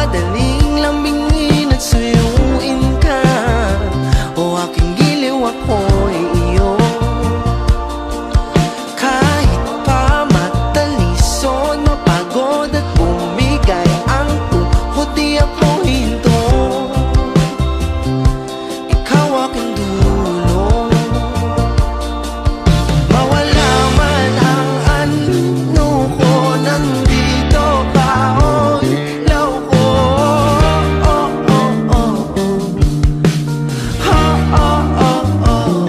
madaling lambingin at suyuin ka. O aking giliw, ako'y iyo. Kahit pa matalison, mapagod at bumigay ang tuhod, di ako hinto. Ikaw aking dulo. Mawala man ang ano ko, nandito ka, o ilaw ko. Oh, oh, oh, oh. Ha, oh, oh, oh.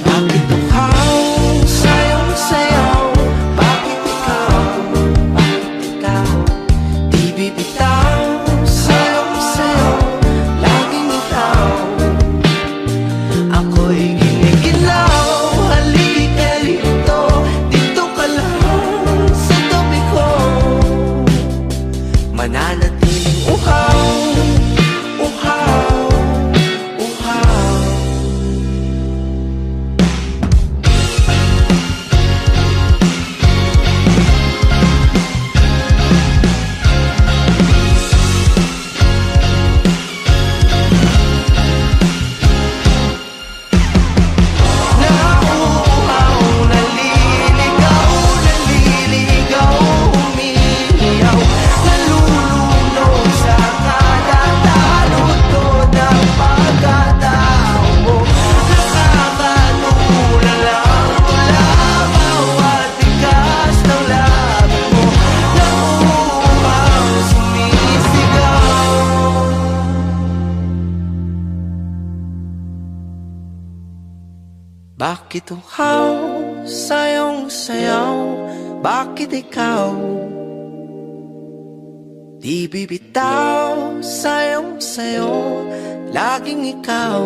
Bakit uhaw sayong sayaw? Bakit ikaw? Di bibitaw sayong sayaw, laging ikaw. Ako'y giniginaw, halika rito, dito ka lang sa tabi ko. Mananatiling uhaw, uhaw, uhaw. Nauuhaw, naliligaw, naliligaw, umiiyaw, nalulunod sa kadatalutod ng pagkatao mo. Nakakatulala mula bawat tigas ng labi mo. Nauuhaw, sumisigaw. Bakit uhaw sayong sayaw? Bakit ikaw? Di bibitaw sayong sayo, laging ikaw.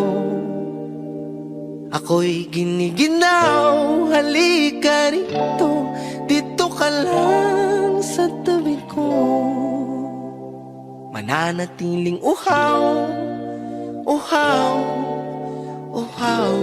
Ako'y giniginaw, halika rito, dito ka lang sa tabi ko. Mananatiling uhaw, uhaw, uhaw.